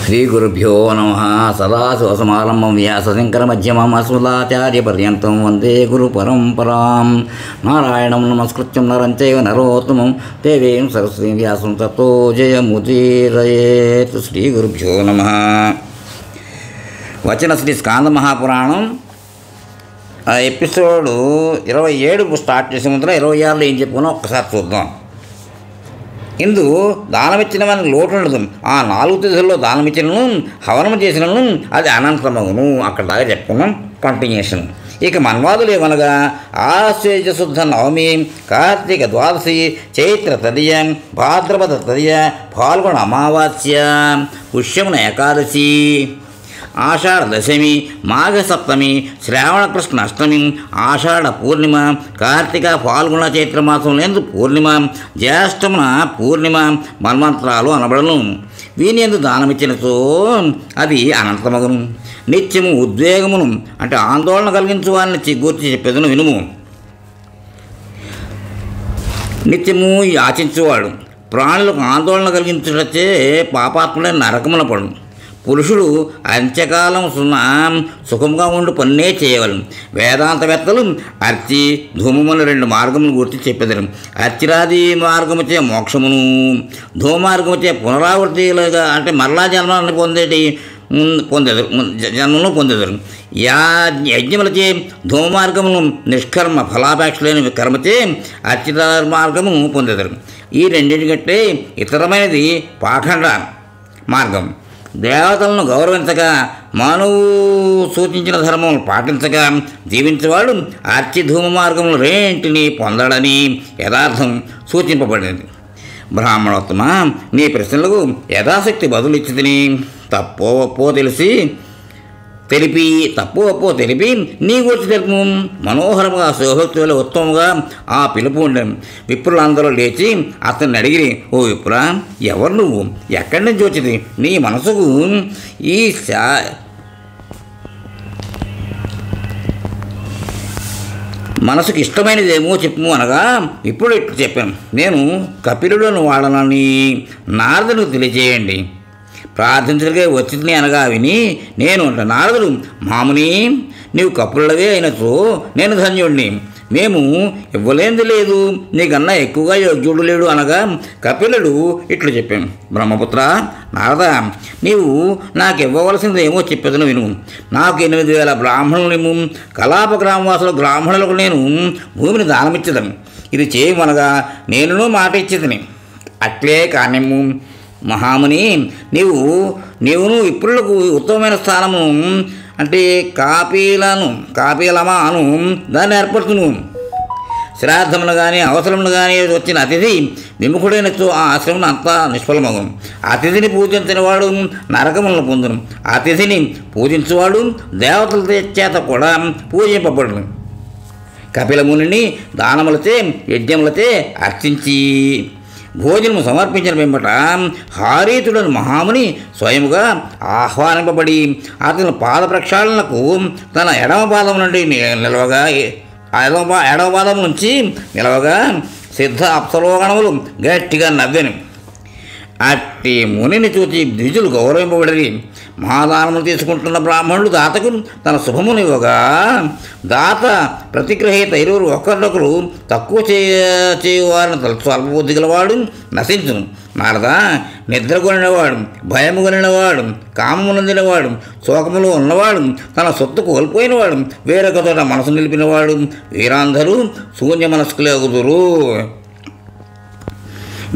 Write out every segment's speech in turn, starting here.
శ్రీగురుభ్యో నమ. సదాశివసమారంభం వ్యాసశంకరమధ్యమం అస్మదాచార్యపర్యంతం వందే గురు పరంపరాం. నారాయణం నమస్కృత్యం నరం చైవ నరోత్తమం దేవీం సరస్వతీం వ్యాసం తతో జయముదీరయేత్. శ్రీగురుభ్యో నమ. వచన శ్రీ స్కాంద మహాపురాణం ఎపిసోడ్ 27 స్టార్ట్ చేసే ముందర 26లో ఏం చెప్పుకున్నా ఒక్కసారి చూద్దాం. ఇందు దానమిచ్చిన మనకు లోటు ఉండదు. ఆ 4 తిథుల్లో దానమిచ్చినను హవనము చేసినను అది అనంతమగును. అక్కడ దాకా చెప్పుకున్నాం. కంటిన్యూషన్. ఇక మన్వాదులు ఏమనగా ఆశ్వేజ శుద్ధ నవమి, కార్తీక ద్వాదశి, చైత్ర తదియ, భాద్రపద తదియ, పాల్గొన అమావాస్య, పుష్యమున ఏకాదశి, ఆషాఢ దశమి, మాఘ సప్తమి, శ్రావణ కృష్ణ అష్టమి, ఆషాఢ పూర్ణిమ, కార్తీక ఫాల్గుణ చైత్ర మాసంలో పూర్ణిమ, జ్యేష్ఠమున పూర్ణిమ మన్వంతరాలు అనబడను. వీని ఎందు దానమిచ్చినచో అది అనంతమగును. నిత్యము ఉద్వేగమును అంటే ఆందోళన కలిగించు వారిని గూర్చి చెప్పేదను వినుము. నిత్యము యాచించువాడు ప్రాణులకు ఆందోళన కలిగించుటచ్చే పాపాత్ముడైన నరకమున పడు. పురుషుడు అంత్యకాలం సుఖంగా ఉండి పన్నే చేయవలను. వేదాంతవేత్తలు అర్చి ధూమమును 2 మార్గములు గుర్తి చెప్పెదరు. అర్చిరాది మార్గముచే మోక్షమును, ధూమార్గముచే పునరావృత్తిలుగా అంటే మరలా జన్మను జన్మను పొందెదరు. యజ్ఞములచే ధూమార్గమును నిష్కర్మ ఫలాపేక్షలేని కర్మచే అర్చిత మార్గము పొందెదరు. ఈ రెండింటికంటే ఇతరమైనది పాఖండ మార్గం. దేవతలను గౌరవించగా మానవు సూచించిన ధర్మములు పాటించగా జీవించేవాడు అర్చిధూమ మార్గములు రెంటిని పొందడని యథార్థం సూచింపబడింది. బ్రాహ్మణోత్తమ, నీ ప్రశ్నలకు యథాశక్తి బదులు ఇచ్చితిని. తప్పో ఒప్పో తెలిపి నీ గురించి తెలుపు. మనోహరముగా శోభక్తి వల్ల ఉత్తమముగా ఆ పిలుపు ఉండను. విప్రులందరూ లేచి అతన్ని అడిగిరి, ఓ విప్రా, ఎవరు నువ్వు? ఎక్కడి నుంచి వచ్చింది? నీ మనసుకు ఈ మనసుకు ఇష్టమైనదేమో చెప్పు అనగా ఇప్పుడు ఇట్లు చెప్పాను. నేను కపిలుడను వాడనని నారదునికి తెలియజేయండి. ప్రార్థించగలిగే వచ్చింది అనగా విని నేను నారదుడు, మాముని, నీవు కపులుడవే అయినచో నేను ధన్యుడిని. మేము ఇవ్వలేంది లేదు, నీకన్నా ఎక్కువగా యోగ్యుడు లేడు అనగా కపిలుడు ఇట్లు చెప్పాను. బ్రహ్మపుత్ర నారద, నీవు నాకు ఇవ్వవలసింది ఏమో చెప్పేదను విను. నాకు 8,000 బ్రాహ్మణులు, కలాప గ్రామవాసుల బ్రాహ్మణులకు నేను భూమిని దానమిచ్చదను. ఇది చేయమనగా నేనును మాట ఇచ్చేదని. అట్లే కానిమ్ము మహాముని, నీవును విప్రులకు ఉత్తమమైన స్థానము అంటే కాపీలమా అను దాన్ని ఏర్పడుతును. శ్రాద్ధములు కానీ అవసరములు కానీ వచ్చిన అతిథి విముఖుడైనచో ఆ ఆశ్రమం అంతా నిష్ఫలమగును. అతిథిని పూజించిన వాడు నరకములను పొందును. అతిథిని పూజించువాడు దేవతల చేత కూడా పూజింపబడును. కపిలముని దానములచే యజ్ఞములచే అర్చించి భోజనము సమర్పించిన వెంబట హారీతుడని మహాముని స్వయముగా ఆహ్వానింపబడి అతని పాద ప్రక్షాళనకు తన ఎడమ పాదం నుంచి నిలవగా సిద్ధ అప్సరోగణములు గట్టిగా నవ్వెను. అట్టి మునిని చూచి ద్విజులు గౌరవింపబడి మహాదానములు తీసుకుంటున్న బ్రాహ్మణుడు దాతకు తన శుభమునివ్వగా దాత ప్రతిగ్రహీత ఇరువురు ఒకరినొకరు తక్కువ చేయువారిని స్వల్పబుద్ధి గలవాడు నశించును. నారద, నిద్రగొనినవాడు, భయము కొనినవాడు, కామము నొందినవాడు, శోకములు ఉన్నవాడు, తన సొత్తు కోల్పోయినవాడు, వేరొక చోట మనసు నిలిపినవాడు, వీరందరూ శూన్య మనస్కులగుదురు.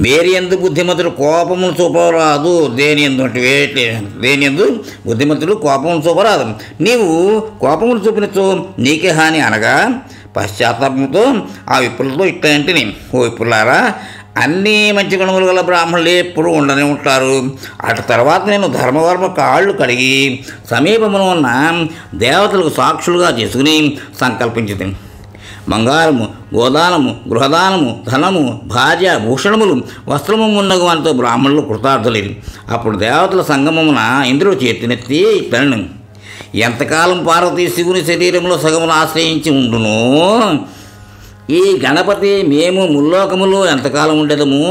వేరి ఎందు బుద్ధిమంతుడు కోపమును చూపరాదు. దేని ఎందు బుద్ధిమంతుడు కోపమును చూపరాదు. నీవు కోపమును చూపినచో నీకే హాని అనగా పశ్చాత్తాపంతో ఆ విప్రులతో ఇట్టంటిని, ఓ విప్రులారా, అన్ని మంచి గుణములు గల బ్రాహ్మణులు ఎప్పుడు ఉండనే ఉంటారు. అటు తర్వాత నేను ధర్మవర్మ కాళ్ళు కడిగి సమీపమున ఉన్న దేవతలకు సాక్షులుగా చేసుకుని సంకల్పించింది. బంగారము, గోదానము, గృహదానము, ధనము, భార్య, భూషణములు, వస్త్రము ఉన్నగు వారితో బ్రాహ్మణులు కృతార్థులేరు. అప్పుడు దేవతల సంగమమున ఇంద్రుడు చేతినెత్తి తనను, ఎంతకాలం పార్వతీ శివుని శరీరంలో సగమును ఆశ్రయించి ఉండునో ఈ గణపతి మేము ముల్లోకములో ఎంతకాలం ఉండేదము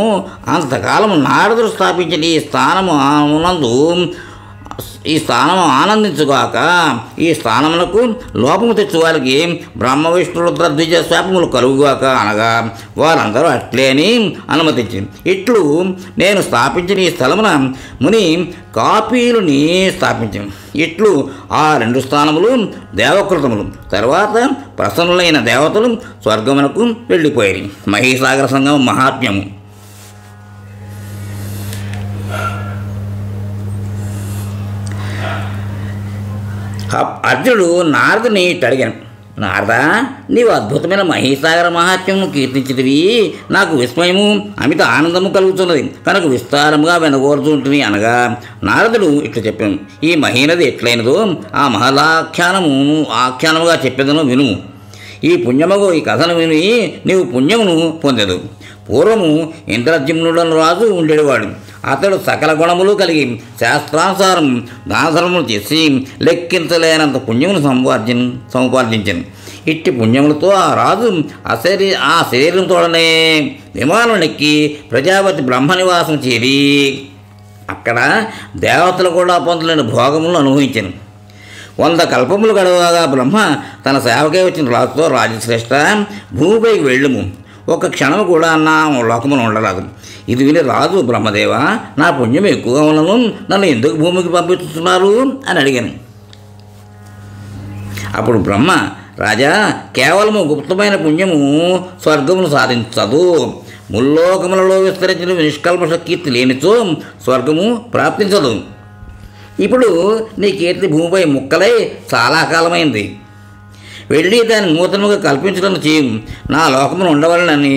అంతకాలం నారదుడు స్థాపించిన ఈ స్థానము నందు ఈ స్థానం ఆనందించుగాక. ఈ స్థానములకు లోపము తెచ్చువారికి బ్రహ్మ విష్ణు రుద్ర ద్విజ శాపములు కలుగుగాక అనగా వారందరూ అట్లే అని అనుమతించింది. ఇట్లు నేను స్థాపించిన ఈ స్థలమున ముని కాపీలుని స్థాపించింది. ఇట్లు ఆ 2 స్థానములు దేవకృతములు. తర్వాత ప్రసన్నులైన దేవతలు స్వర్గమునకు వెళ్ళిపోయారు. మహీసాగర సంగమం మహాత్మ్యము. అర్జునుడు నారదుని అడిగాను, నారద, నీవు అద్భుతమైన మహీసాగర మహాత్మ్యమును కీర్తించినవి నాకు విస్మయము అమిత ఆనందము కలుగుతున్నది కనుక విస్తారముగా వినగోరుతుంటుంది అనగా నారదుడు ఇట్లా చెప్పాను, ఈ మహీనది ఎట్లయినదో ఆ ఆఖ్యానముగా చెప్పేదను వినుము. ఈ పుణ్యమగు ఈ కథను విని నీవు పుణ్యమును పొందెదు. పూర్వము ఇంద్రజిమ్నుడను రాజు ఉండేవాడు. అతడు సకల గుణములు కలిగి శాస్త్రానుసారం దానధర్మములు చేసి లెక్కించలేనంత పుణ్యమును సముపార్జించను. ఇట్టి పుణ్యములతో ఆ రాజు ఆ శరీరంతోడనే విమానం ఎక్కి ప్రజాపతి బ్రహ్మనివాసం చేరి అక్కడ దేవతలు కూడా పొందలేని భోగములను అనుభవించను. 100 కల్పములు గడవగా బ్రహ్మ తన సేవకే వచ్చిన రాజుతో, రాజశ్రేష్ఠ, భూమిపైకి వెళ్ళుము, ఒక క్షణము కూడా నా లోకమును ఉండరాదు. ఇది విని రాజు, బ్రహ్మదేవ, నా పుణ్యం ఎక్కువగా ఉన్నను, నన్ను ఎందుకు భూమికి పంపిస్తున్నారు అని అడిగాను. అప్పుడు బ్రహ్మ, రాజా, కేవలము గుప్తమైన పుణ్యము స్వర్గమును సాధించదు. ముల్లోకములలో విస్తరించిన నిష్కల్మష కీర్తి లేనిచో స్వర్గము ప్రాప్తించదు. ఇప్పుడు నీ కీర్తి భూమిపై ముక్కలై చాలా కాలమైంది. వెళ్ళి దాన్ని నూతనముగా కల్పించడం చేయము. నా లోకమును ఉండవాలని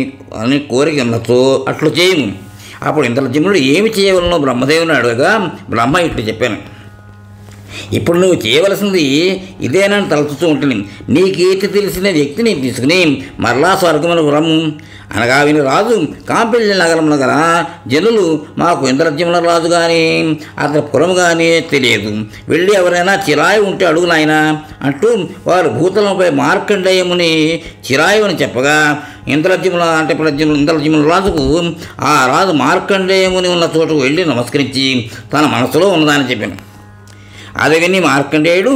కోరిక ఉన్నచో అట్లు చేయము. అప్పుడు ఇంద్రజిమ్నుడు ఏమి చేయవలనో బ్రహ్మదేవుని అడగగా బ్రహ్మ ఇట్లు చెప్పాను, ఇప్పుడు నువ్వు చేయవలసింది ఇదేనని తలచుతూ ఉంటుంది. నీ కీర్తి తెలిసిన వ్యక్తిని తీసుకుని మరలా స్వర్గమునకు రమ్ము అనగా విని రాజు, కాంపిల్లి నగరమున గల జనులు మాకు ఇంద్రజిమ్న రాజు కానీ అతని పురము కానీ తెలియదు, వెళ్ళి ఎవరైనా చిరాయి ఉంటే అడుగు నాయన అంటూ వారు భూతలంపై మార్కండేయముని చిరాయుని చెప్పగా ఇంద్రజిమ్న రాజుకు ఆ రాజు మార్కండేయముని ఉన్న చోటుకు వెళ్ళి నమస్కరించి తన మనసులో ఉన్నదాన్ని చెప్పాను. అది విని మార్కండేయుడు,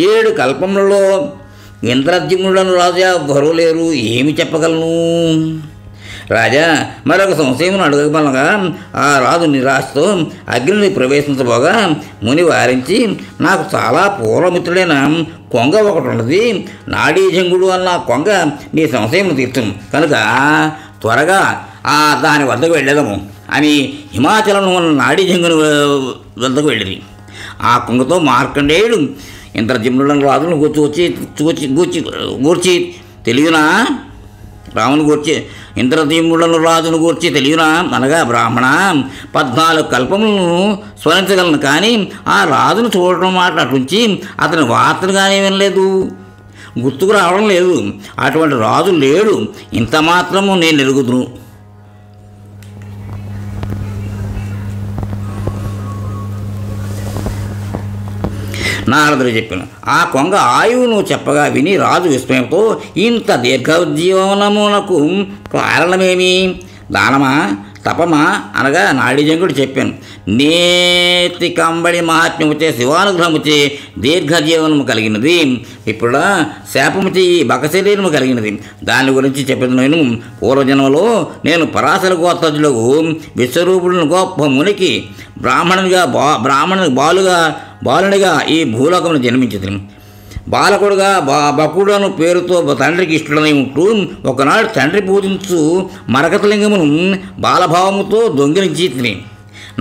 7 కల్పములలో ఇంద్రజిమ్నుడను రాజా గొరవలేరు, ఏమి చెప్పగలను? రాజా, మరొక సంశయమును అడగమనగా ఆ రాజు నిరాశతో అగ్నిని ప్రవేశించబోగా ముని వారించి, నాకు చాలా పూర్వమిత్రుడైన కొంగ ఒకటి ఉన్నది, నాడీజంగుడు అన్న కొంగ నీ సంశయమును తీర్చును కనుక త్వరగా దాని వద్దకు వెళ్ళేదము అని హిమాచలం ఉన్న నాడీజంగుని వద్దకు వెళ్ళింది. ఆ కొంగతో మార్కండేయుడు, ఇంద్రజిమ్నుడను రాజును గూర్చి తెలియనా? రాముని గూర్చి ఇంద్రజిమ్నుడను రాజును గూర్చి తెలియనా అనగా, బ్రాహ్మణ, 14 కల్పములను స్మరించగలను, కానీ ఆ రాజును చూడటం మాట అటుంచి అతని వార్తను కానీ వినలేదు, గుర్తుకు రావడం లేదు. అటువంటి రాజు లేడు, ఇంత మాత్రము నేను ఎరుగుదును. నారదుడు చెప్పాను. ఆ కొంగ ఆయువును చెప్పగా విని రాజు విస్మయంతో, ఇంత దీర్ఘజీవనమునకు కారణమేమి? దానమా, తపమా అనగా నాడీజంగుడు చెప్పాను. నేతి కంబడి మహాత్మ్యముచే శివానుగ్రహముచే దీర్ఘజీవనము కలిగినది, ఇప్పుడు శాపముచే ఈ బకశరీరము కలిగినది. దాని గురించి చెప్పిన నేను పూర్వజన్మలో నేను పరాశర గోత్రజులకు విశ్వరూపుడును గొప్ప మునికి బాలునిగా ఈ భూలోకమును జన్మించింది. బాలకుడుగా బకుడను పేరుతో తండ్రికి ఇష్టడై ఉంటూ ఒకనాడు తండ్రి పూజించు మరకతలింగమును బాలభావముతో దొంగిలించి తిని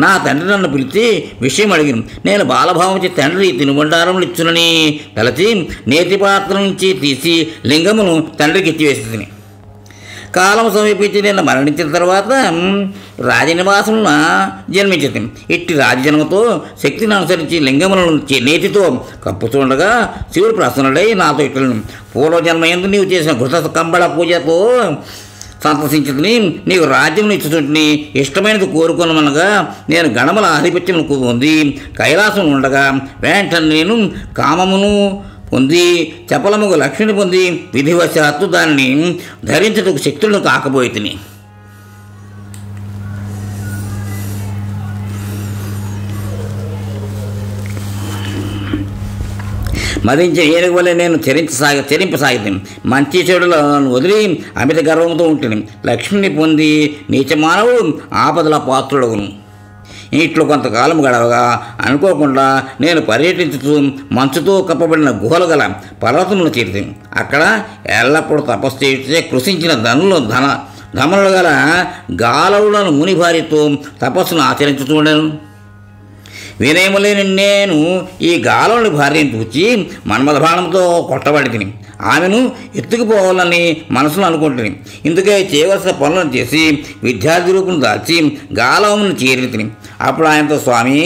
నా తండ్రి నన్ను పిలిచి విషయం అడిగిన. నేను బాలభావంచి తండ్రి తినుబండారములు ఇచ్చునని తలచి నేతి పాత్ర నుంచి తీసి లింగమును తండ్రికి ఇచ్చివేసి కాలం సమీపించి నేను మరణించిన తర్వాత రాజనివాసమున జన్మించింది. ఇట్టి రాజజన్మతో శక్తిని అనుసరించి లింగములను నేతితో కప్పుతుండగా శివుడు ప్రసన్నుడై నాతో ఇట్లను, పూర్వజన్మయందు నీవు చేసిన ఘృత కంబళ పూజతో సంతసించుకుని నీకు రాజ్యమును ఇచ్చుతుంటిని, ఇష్టమైనది కోరుకున్నమనగా నేను గణముల ఆధిపత్యమును పొంది కైలాసం ఉండగా వెంటనే నేను కామమును పొంది చపలముగు లక్ష్మిని పొంది విధివశాత్తు దానిని ధరించటకు శక్తులను కాకపోయి తిని. మదించిన ఏనుగు వల్లే నేను చెరింపసాగితే మంచి చెడులను వదిలి అమిత గర్వంతో ఉంటుంది. లక్ష్మిని పొంది నీచ మానవుడు ఆపదల పాత్రుడగును. ఇంట్లో కొంతకాలం గడవగా అనుకోకుండా నేను పర్యటించుతూ మంచుతో కప్పబడిన గుహలు గల పర్వతములను చేరితే అక్కడ ఎల్లప్పుడూ తపస్సు చేస్తే కృషించిన ధమనులు గల గాలవులను ముని భార్యతో తపస్సును ఆచరించుతుండను. వినయములేని నేను ఈ గాలవుని భార్యను చూచి మన్మథబాణంతో కొట్టబడి ఆమెను ఎత్తుకుపోవాలని మనసులో అనుకుంటుంది. ఇందుకే చేయవలసిన పనులను చేసి విద్యార్థి రూపం దాల్చి గాలవమును చేరి అప్పుడు ఆయనతో, స్వామి,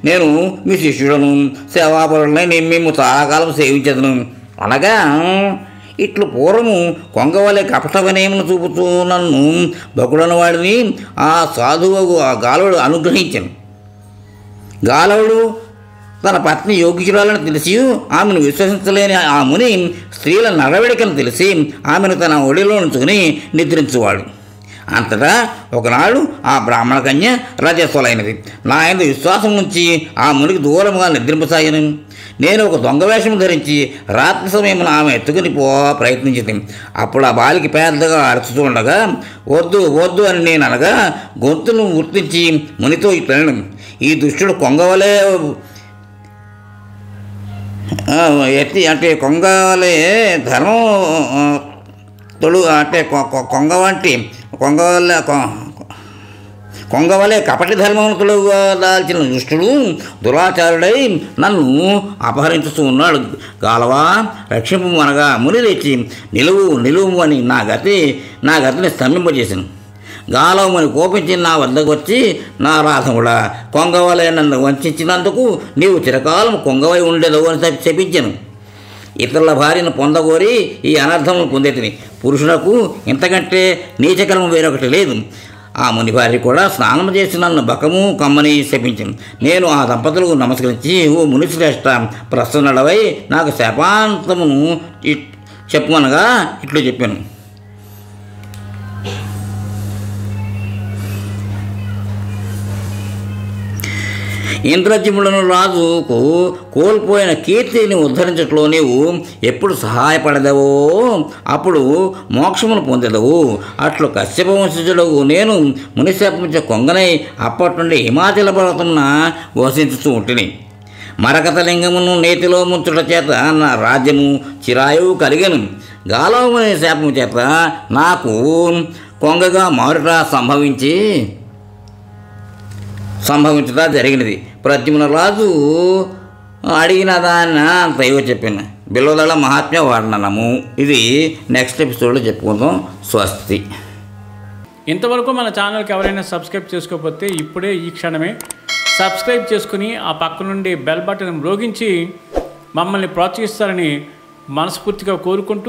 నేను మీ శిష్యుడను, సేవాపరులనే మేము చాలా కాలం సేవించదును అనగా, ఇట్లు పూర్వము కొంగవలే కపట వినయమును చూపుతూ నన్ను బకుడని వాడిని ఆ సాధువు ఆ గాలవుడు అనుగ్రహించాను. గాలవుడు తన పత్ని యోగ్యురాలను తెలిసి ఆమెను విశ్వసించలేని ఆ ముని స్త్రీల నడవడికను తెలిసి ఆమెను తన ఒడిలో ఉంచుకుని నిద్రించువాడు. అంతటా ఒకనాడు ఆ బ్రాహ్మణ కన్య రజస్వలైనది. నా యందు విశ్వాసం నుంచి ఆ మునికి దూరంగా నిద్రింపసాగాను. నేను ఒక దొంగ వేషం ధరించి రాత్రి సమయమున ఆమె ఎత్తుకుని ప్రయత్నించింది. అప్పుడు ఆ బాలికి పెద్దగా అరుచుతూ ఉండగా, వద్దు వద్దు అని నేను అనగా గొంతును గుర్తించి మునితో ఇట్లను, ఈ దుష్టుడు కొంగవలే అంటే కొంగవలే ధర్మం అంటే కొంగవలే కపటి ధర్మవంతులు దాల్చిన దుష్టుడు దురాచారుడై నన్ను అపహరించుతూ ఉన్నాడు. గాలవా, రక్షింపు అనగా ముని లేచి నిలువు అని నా గతిని స్తంభింపజేశాను. గాలవమని కోపించి నా వద్దకు వచ్చి, నా రాధముడా, కొంగవలే నన్ను వంచినందుకు నీవు చిరకాలం కొంగవై ఉండేదవు అని చెప్పించాను. ఇతరుల భార్యను పొందగోరి ఈ అనర్థమును పొందేతిని. పురుషులకు ఇంతకంటే నీచకరము వేరొకటి లేదు. ఆ ముని భార్య కూడా స్నానం చేసి నన్ను బకము కమ్మని శపించింది. నేను ఆ దంపతులకు నమస్కరించి, ఓ మునిశ్రేష్ఠ, ప్రసన్నుడవై నాకు శాపాంతమును చెప్పమనగా ఇట్లు చెప్పాను. ఇంద్రజిములను రాజుకు కోల్పోయిన కీర్తిని ఉద్ధరించట్లో నీవు ఎప్పుడు సహాయపడదవో అప్పుడు మోక్షమును పొందెదవు. అట్లు కశ్యప వంశజుడు నేను మునిశాపించే కొంగనై అప్పటి నుండి హిమాచల పర్వతమున వసించుతూ ఉంటుంది. మరకతలింగమును నేతిలో ముంచుట చేత నా రాజ్యము చిరాయువు కలిగను. గాలవముని శాపము చేత నాకు కొంగగా మారుట సంభవించడం జరిగినది. ప్రద్యుమ్న రాజు అడిగిన దాన్ని అంతయో చెప్పాను. బిల్వదళ మహాత్మ్య వర్ణనము. ఇది నెక్స్ట్ ఎపిసోడ్లో చెప్పుకుందాం. స్వస్తి. ఇంతవరకు మన ఛానల్కి ఎవరైనా సబ్స్క్రైబ్ చేసుకోకపోతే ఇప్పుడే ఈ క్షణమే సబ్స్క్రైబ్ చేసుకుని ఆ పక్క నుండి బెల్ బటన్ మ్రోగించి మమ్మల్ని ప్రోత్సహిస్తారని మనస్ఫూర్తిగా కోరుకుంటూ